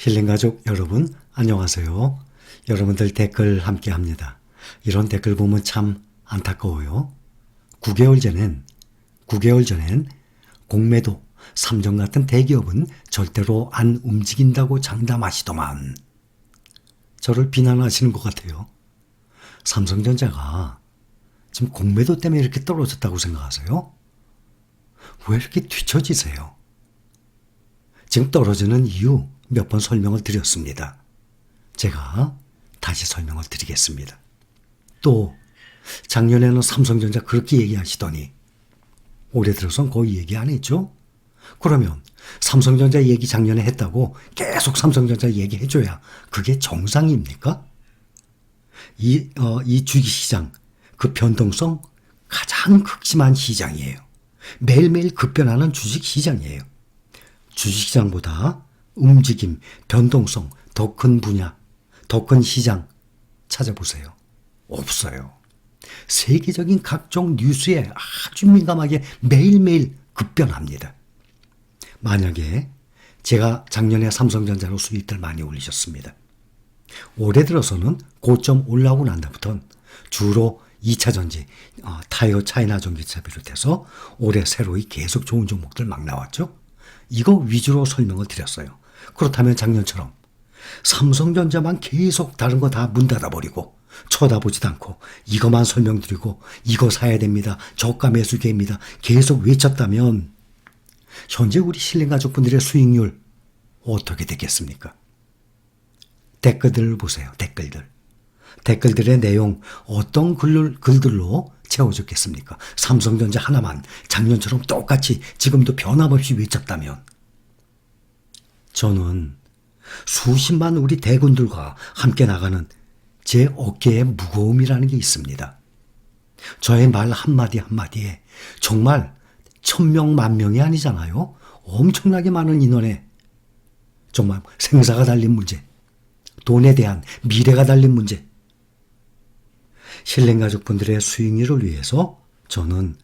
힐링가족 여러분 안녕하세요. 여러분들 댓글 함께 합니다. 이런 댓글 보면 참 안타까워요. 9개월 전엔 공매도, 삼성 같은 대기업은 절대로 안 움직인다고 장담하시더만. 저를 비난하시는 것 같아요. 삼성전자가 지금 공매도 때문에 이렇게 떨어졌다고 생각하세요? 왜 이렇게 뒤처지세요? 지금 떨어지는 이유 몇 번 설명을 드렸습니다. 제가 다시 설명을 드리겠습니다. 또 작년에는 삼성전자 그렇게 얘기하시더니 올해 들어선 거의 얘기 안 했죠? 그러면 삼성전자 얘기 작년에 했다고 계속 삼성전자 얘기해줘야 그게 정상입니까? 이 주식시장, 그 변동성 가장 극심한 시장이에요. 매일매일 급변하는 주식시장이에요. 주식시장보다 움직임, 변동성 더 큰 분야, 더 큰 시장 찾아보세요. 없어요. 세계적인 각종 뉴스에 아주 민감하게 매일매일 급변합니다. 만약에 제가 작년에 삼성전자로 수익들 많이 올리셨습니다. 올해 들어서는 고점 올라오고 난 다음부터는 주로 2차 전지, 타이어 차이나 전기차 비롯해서 올해 새로이 계속 좋은 종목들 막 나왔죠. 이거 위주로 설명을 드렸어요. 그렇다면 작년처럼 삼성전자만 계속 다른 거 다 문 닫아버리고 쳐다보지도 않고 이것만 설명드리고 이거 사야 됩니다. 저가 매수 기회입니다. 계속 외쳤다면 현재 우리 신뢰가족분들의 수익률 어떻게 되겠습니까? 댓글들을 보세요. 댓글들의 내용 어떤 글들로 채워졌겠습니까? 삼성전자 하나만 작년처럼 똑같이 지금도 변함없이 외쳤다면 저는 수십만 우리 대군들과 함께 나가는 제 어깨에 무거움이라는 게 있습니다. 저의 말 한마디 한마디에 정말 1000명, 10,000명이 아니잖아요. 엄청나게 많은 인원에 정말 생사가 달린 문제, 돈에 대한 미래가 달린 문제, 신뢰가족분들의 수익률을 위해서 저는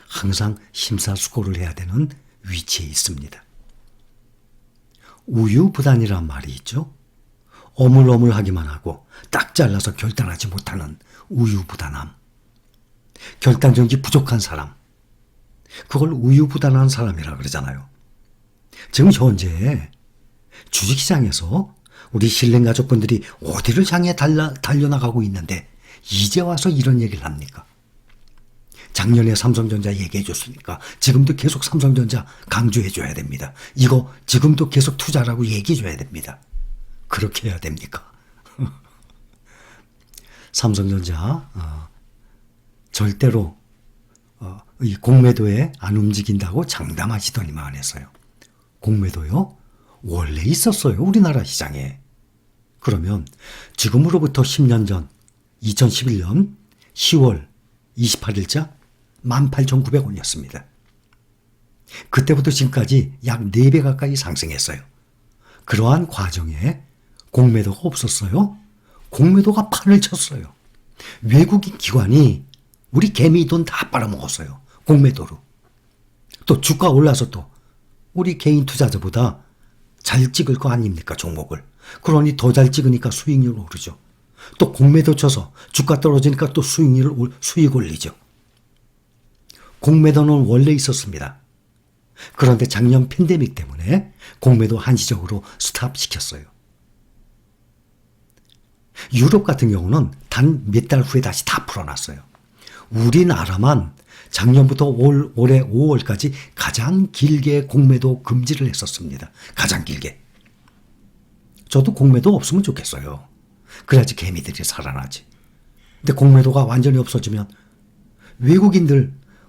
항상 심사숙고를 해야 되는 위치에 있습니다. 우유부단이란 말이 있죠. 어물어물하기만 하고 딱 잘라서 결단하지 못하는 우유부단함. 결단력이 부족한 사람. 그걸 우유부단한 사람이라 그러잖아요. 지금 현재 주식시장에서 우리 신뢰가족분들이 어디를 향해 달려나가고 있는데 이제 와서 이런 얘기를 합니까? 작년에 삼성전자 얘기해 줬으니까 지금도 계속 삼성전자 강조해 줘야 됩니다. 이거 지금도 계속 투자라고 얘기해 줘야 됩니다. 그렇게 해야 됩니까? 삼성전자 절대로 이 공매도에 안 움직인다고 장담하시더니만 했어요. 공매도요? 원래 있었어요. 우리나라 시장에. 그러면 지금으로부터 10년 전 2011년 10월 28일자 18,900원이었습니다. 그때부터 지금까지 약 4배 가까이 상승했어요. 그러한 과정에 공매도가 없었어요. 공매도가 판을 쳤어요. 외국인 기관이 우리 개미 돈 다 빨아먹었어요. 공매도로. 또 주가 올라서 또 우리 개인 투자자보다 잘 찍을 거 아닙니까, 종목을. 그러니 더 잘 찍으니까 수익률 오르죠. 또 공매도 쳐서 주가 떨어지니까 또 수익 올리죠. 공매도는 원래 있었습니다. 그런데 작년 팬데믹 때문에 공매도 한시적으로 스탑시켰어요. 유럽 같은 경우는 단 몇 달 후에 다시 다 풀어놨어요. 우리나라만 작년부터 올해 5월까지 가장 길게 공매도 금지를 했었습니다. 가장 길게. 저도 공매도 없으면 좋겠어요. 그래야지 개미들이 살아나지. 근데 공매도가 완전히 없어지면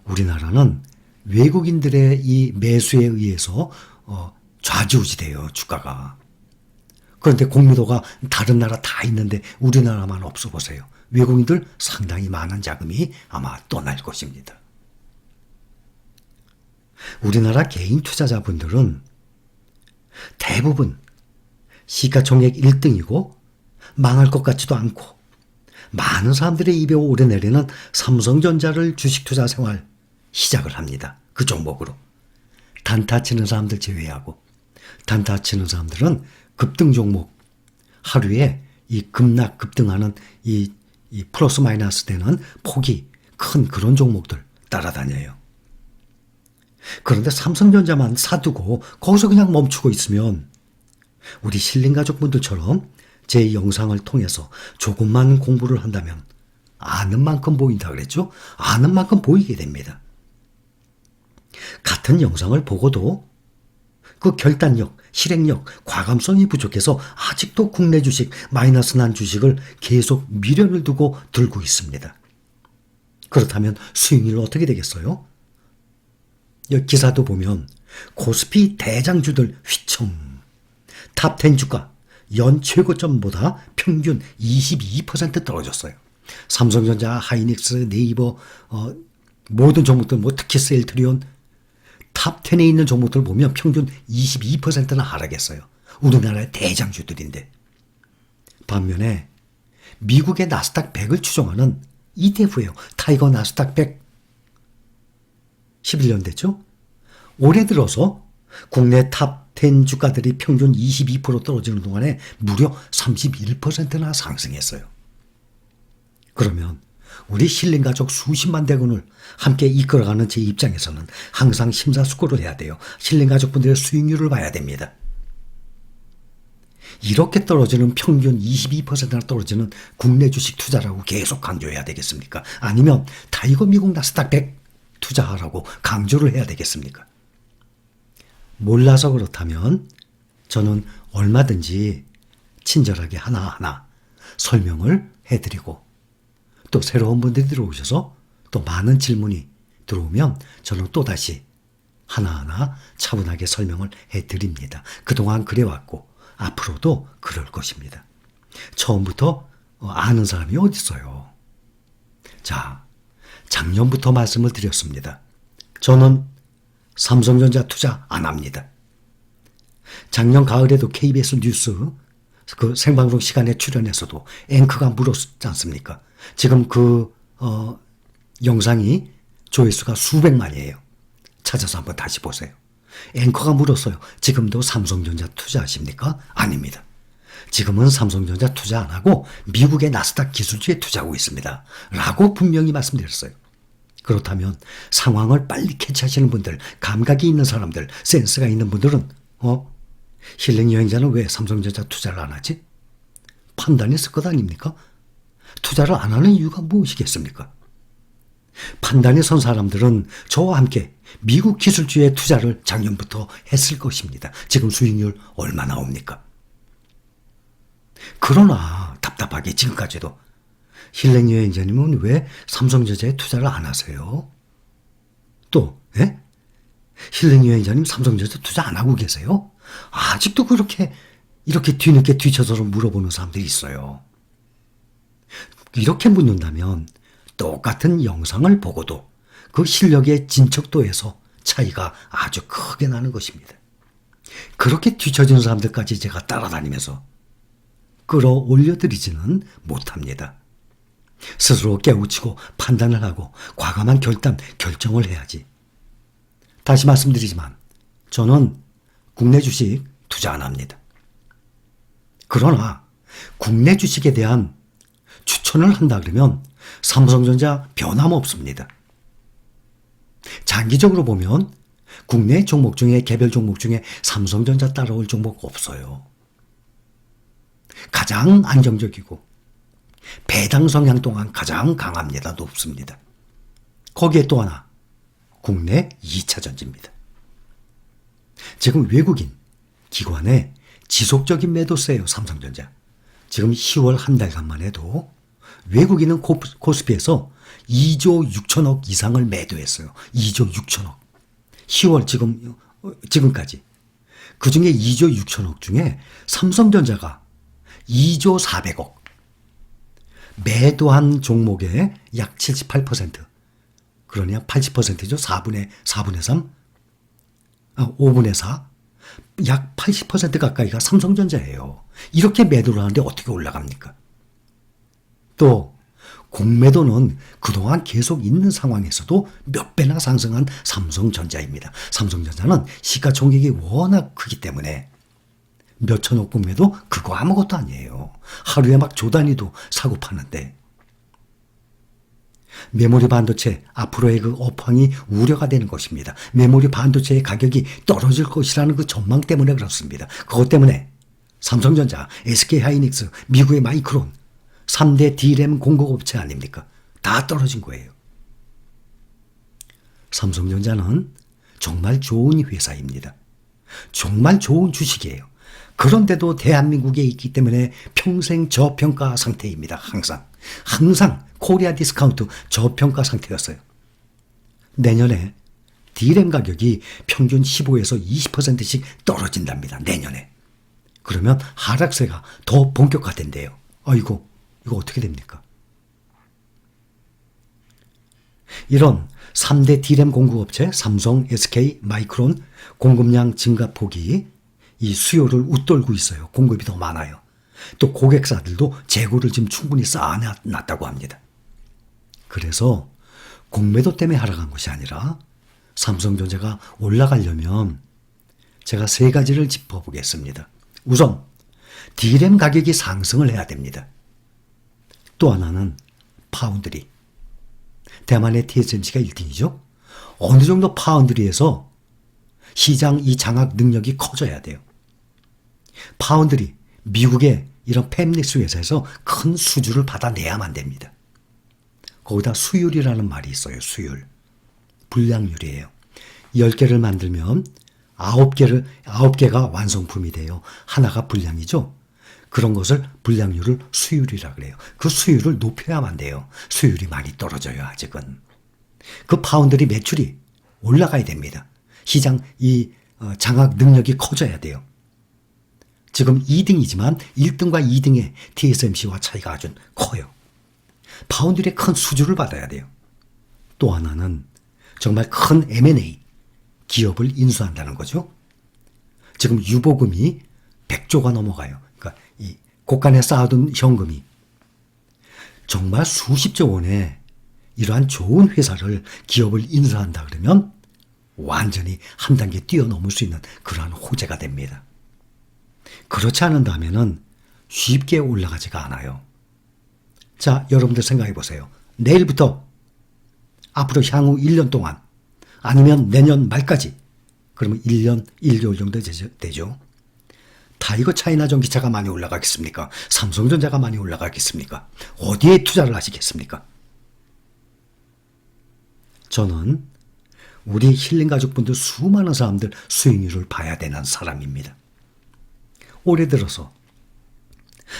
우리나라는 외국인들의 이 매수에 의해서 좌지우지돼요, 주가가. 그런데 공매도가 다른 나라 다 있는데 우리나라만 없어 보세요. 외국인들 상당히 많은 자금이 아마 떠날 것입니다. 우리나라 개인 투자자분들은 대부분 시가총액 1등이고 망할 것 같지도 않고 많은 사람들의 입에 오르내리는 삼성전자를 주식투자 생활 시작을 합니다. 그 종목으로. 단타 치는 사람들 제외하고. 단타 치는 사람들은 급등 종목, 하루에 이 급락 급등하는 이 플러스 마이너스 되는 폭이 큰 그런 종목들 따라다녀요. 그런데 삼성전자만 사두고 거기서 그냥 멈추고 있으면 우리 신림 가족분들처럼 제 영상을 통해서 조금만 공부를 한다면 아는 만큼 보인다 그랬죠? 아는 만큼 보이게 됩니다. 같은 영상을 보고도 그 결단력, 실행력, 과감성이 부족해서 아직도 국내 주식, 마이너스 난 주식을 계속 미련을 두고 들고 있습니다. 그렇다면 수익률은 어떻게 되겠어요? 여기 기사도 보면 코스피 대장주들 휘청, 탑10 주가 연 최고점보다 평균 22% 떨어졌어요. 삼성전자, 하이닉스, 네이버, 모든 종목들, 특히 셀트리온, 탑10에 있는 종목들 보면 평균 22%나 하락했어요. 우리나라의 대장주들인데. 반면에 미국의 나스닥 100을 추종하는 ETF예요. 타이거 나스닥 100. 11년 됐죠? 올해 들어서 국내 탑10 주가들이 평균 22% 떨어지는 동안에 무려 31%나 상승했어요. 그러면 우리 신림 가족 수십만 대군을 함께 이끌어가는 제 입장에서는 항상 심사숙고를 해야 돼요. 신림 가족분들의 수익률을 봐야 됩니다. 이렇게 떨어지는 평균 22%나 떨어지는 국내 주식 투자라고 계속 강조해야 되겠습니까? 아니면 타이거 미국 나스닥 100 투자하라고 강조를 해야 되겠습니까? 몰라서 그렇다면 저는 얼마든지 친절하게 하나하나 설명을 해드리고 또 새로운 분들이 들어오셔서 또 많은 질문이 들어오면 저는 또다시 하나하나 차분하게 설명을 해드립니다. 그동안 그래왔고 앞으로도 그럴 것입니다. 처음부터 아는 사람이 어디 있어요. 자, 작년부터 말씀을 드렸습니다. 저는 삼성전자 투자 안 합니다. 작년 가을에도 KBS 뉴스 그 생방송 시간에 출연해서도 앵커가 물었지 않습니까? 지금 그 영상이 조회수가 수백만이에요. 찾아서 한번 다시 보세요. 앵커가 물었어요. 지금도 삼성전자 투자하십니까? 아닙니다. 지금은 삼성전자 투자 안 하고 미국의 나스닥 기술주에 투자하고 있습니다. 라고 분명히 말씀드렸어요. 그렇다면 상황을 빨리 캐치하시는 분들, 감각이 있는 사람들, 센스가 있는 분들은 힐링 여행자는 왜 삼성전자 투자를 안 하지? 판단했을 것 아닙니까? 투자를 안 하는 이유가 무엇이겠습니까? 판단이 선 사람들은 저와 함께 미국 기술주에 투자를 작년부터 했을 것입니다. 지금 수익률 얼마 나옵니까? 그러나 답답하게 지금까지도 힐링 여행자님은 왜 삼성전자에 투자를 안 하세요? 또 힐링 여행자님 삼성전자 투자 안 하고 계세요? 아직도 이렇게 뒤늦게 뒤쳐서 물어보는 사람들이 있어요. 이렇게 묻는다면 똑같은 영상을 보고도 그 실력의 진척도에서 차이가 아주 크게 나는 것입니다. 그렇게 뒤처진 사람들까지 제가 따라다니면서 끌어올려드리지는 못합니다. 스스로 깨우치고 판단을 하고 과감한 결정을 해야지. 다시 말씀드리지만 저는 국내 주식 투자 안 합니다. 그러나 국내 주식에 대한 추천을 한다 그러면 삼성전자 변함없습니다. 장기적으로 보면 국내 종목 중에 개별 종목 중에 삼성전자 따라올 종목 없어요. 가장 안정적이고 배당 성향 또한 가장 강합니다. 높습니다. 거기에 또 하나 국내 2차 전지입니다. 지금 외국인 기관의 지속적인 매도세예요. 삼성전자. 지금 10월 한 달간만 해도 외국인은 코스피에서 2조 6천억 이상을 매도했어요. 2조 6천억. 10월 지금까지. 그중에 2조 6천억 중에 삼성전자가 2조 400억. 매도한 종목의 약 78%. 그러냐 80%죠. 4분의 3. 5분의 4. 약 80% 가까이가 삼성전자예요. 이렇게 매도를 하는데 어떻게 올라갑니까? 또 공매도는 그동안 계속 있는 상황에서도 몇 배나 상승한 삼성전자입니다. 삼성전자는 시가총액이 워낙 크기 때문에 몇천억 구매도 그거 아무것도 아니에요. 하루에 막 조 단위도 사고 파는데. 메모리 반도체 앞으로의 그 업황이 우려가 되는 것입니다. 메모리 반도체의 가격이 떨어질 것이라는 그 전망 때문에 그렇습니다. 그것 때문에 삼성전자, SK하이닉스, 미국의 마이크론 3대 D램 공급업체 아닙니까? 다 떨어진 거예요. 삼성전자는 정말 좋은 회사입니다. 정말 좋은 주식이에요. 그런데도 대한민국에 있기 때문에 평생 저평가 상태입니다. 항상 코리아 디스카운트 저평가 상태였어요. 내년에 D램 가격이 평균 15에서 20%씩 떨어진답니다. 내년에. 그러면 하락세가 더 본격화된대요. 이거 어떻게 됩니까? 이런 3대 D램 공급업체 삼성, SK, 마이크론 공급량 증가폭이 이 수요를 웃돌고 있어요. 공급이 더 많아요. 또 고객사들도 재고를 지금 충분히 쌓아놨다고 합니다. 그래서 공매도 때문에 하락한 것이 아니라 삼성전자가 올라가려면 제가 세 가지를 짚어보겠습니다. 우선 D램 가격이 상승을 해야 됩니다. 또 하나는 파운드리. 대만의 TSMC가 1등이죠. 어느 정도 파운드리에서 시장 이 장악 능력이 커져야 돼요. 파운드리, 미국의 이런 팹릭스 회사에서 큰 수주를 받아내야만 됩니다. 거기다 수율이라는 말이 있어요. 수율. 불량률이에요. 10개를 만들면 9개가 완성품이 돼요. 하나가 불량이죠. 그런 것을 불량률을 수율이라 그래요. 그 수율을 높여야만 돼요. 수율이 많이 떨어져요. 아직은. 그 파운드리 매출이 올라가야 됩니다. 시장 이 장악 능력이 커져야 돼요. 지금 2등이지만 1등과 2등의 TSMC와 차이가 아주 커요. 파운드리에 큰 수주를 받아야 돼요. 또 하나는 정말 큰 M&A 기업을 인수한다는 거죠. 지금 유보금이 100조가 넘어가요. 그러니까 이 곳간에 쌓아둔 현금이 정말 수십조 원의 이러한 좋은 회사를 기업을 인수한다 그러면 완전히 한 단계 뛰어넘을 수 있는 그러한 호재가 됩니다. 그렇지 않은다면은 쉽게 올라가지가 않아요. 자, 여러분들 생각해 보세요. 내일부터 앞으로 향후 1년 동안 아니면 내년 말까지 그러면 1년 1개월 정도 되죠. 타이거 차이나 전기차가 많이 올라가겠습니까? 삼성전자가 많이 올라가겠습니까? 어디에 투자를 하시겠습니까? 저는 우리 힐링 가족분들 수많은 사람들 수익률을 봐야 되는 사람입니다. 올해 들어서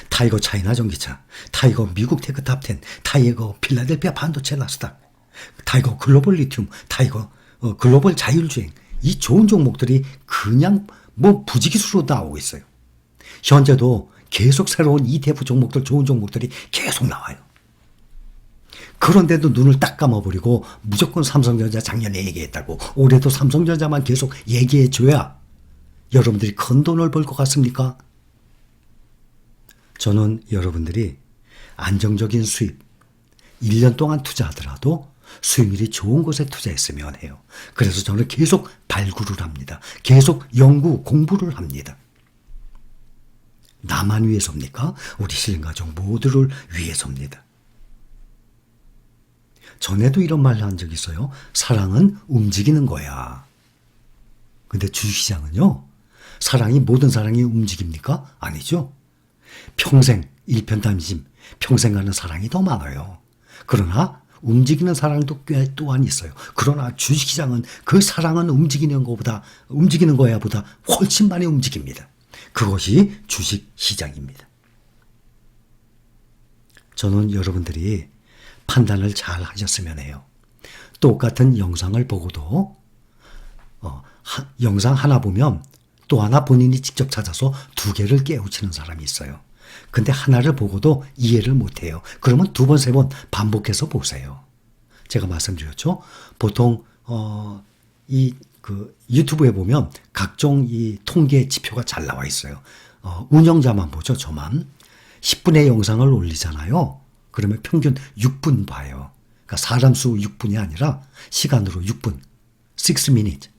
타이거 차이나 전기차, 타이거 미국 테크 탑10, 타이거 필라델피아 반도체 나스닥, 타이거 글로벌 리튬, 타이거 글로벌 자율주행 이 좋은 종목들이 그냥 부지기수로 나오고 있어요. 현재도 계속 새로운 ETF 종목들, 좋은 종목들이 계속 나와요. 그런데도 눈을 딱 감아버리고 무조건 삼성전자 작년에 얘기했다고 올해도 삼성전자만 계속 얘기해줘야 여러분들이 큰 돈을 벌 것 같습니까? 저는 여러분들이 안정적인 수입, 1년 동안 투자하더라도 수익률이 좋은 곳에 투자했으면 해요. 그래서 저는 계속 발굴을 합니다. 계속 연구, 공부를 합니다. 나만 위해서입니까? 우리 실가족 모두를 위해서입니다. 전에도 이런 말을 한 적이 있어요. 사랑은 움직이는 거야. 근데 주식시장은요. 사랑이 모든 사랑이 움직입니까? 아니죠. 평생 일편단심, 평생 가는 사랑이 더 많아요. 그러나 움직이는 사랑도 꽤 또한 있어요. 그러나 주식시장은 그 사랑은 움직이는 거야보다 훨씬 많이 움직입니다. 그것이 주식시장입니다. 저는 여러분들이 판단을 잘 하셨으면 해요. 똑같은 영상을 보고도 영상 하나 보면 또 하나 본인이 직접 찾아서 두 개를 깨우치는 사람이 있어요. 근데 하나를 보고도 이해를 못해요. 그러면 두 번, 세 번 반복해서 보세요. 제가 말씀드렸죠. 보통 유튜브에 보면 각종 이 통계 지표가 잘 나와 있어요. 운영자만 보죠. 저만 10분의 영상을 올리잖아요. 그러면 평균 6분 봐요. 그러니까 사람 수 6분이 아니라 시간으로 6분, 6 minutes.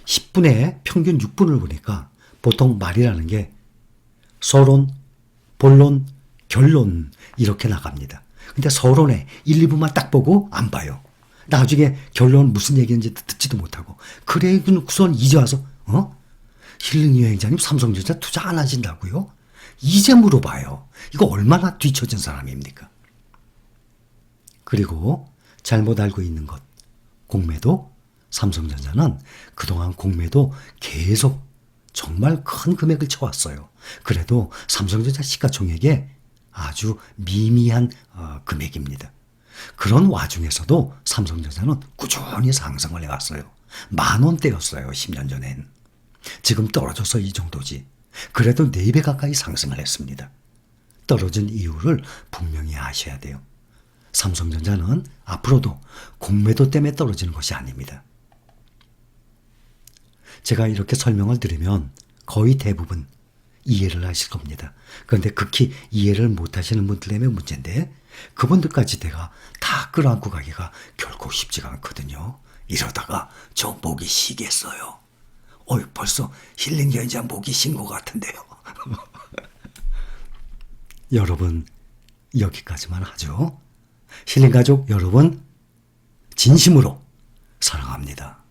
10분에 평균 6분을 보니까 보통 말이라는 게 서론, 본론, 결론 이렇게 나갑니다. 근데 서론에 1, 2부만 딱 보고 안 봐요. 나중에 결론 무슨 얘기인지 듣지도 못하고. 그래 우선 이제 와서 힐링 여행자님 삼성전자 투자 안 하신다고요? 이제 물어봐요. 이거 얼마나 뒤처진 사람입니까? 그리고 잘못 알고 있는 것. 공매도, 삼성전자는 그동안 공매도 계속 정말 큰 금액을 쳐왔어요. 그래도 삼성전자 시가총액에 아주 미미한 금액입니다. 그런 와중에서도 삼성전자는 꾸준히 상승을 해왔어요. 10,000원대였어요. 10년 전엔. 지금 떨어져서 이 정도지. 그래도 4배 가까이 상승을 했습니다. 떨어진 이유를 분명히 아셔야 돼요. 삼성전자는 앞으로도 공매도 때문에 떨어지는 것이 아닙니다. 제가 이렇게 설명을 드리면 거의 대부분 이해를 하실 겁니다. 그런데 극히 이해를 못하시는 분들 때문에 문제인데 그분들까지 내가 다 끌어안고 가기가 결코 쉽지가 않거든요. 이러다가 저 목이 쉬겠어요. 벌써 힐링 여행자 목이 쉰 것 같은데요. 여러분 여기까지만 하죠. 힐링가족 여러분 진심으로 사랑합니다.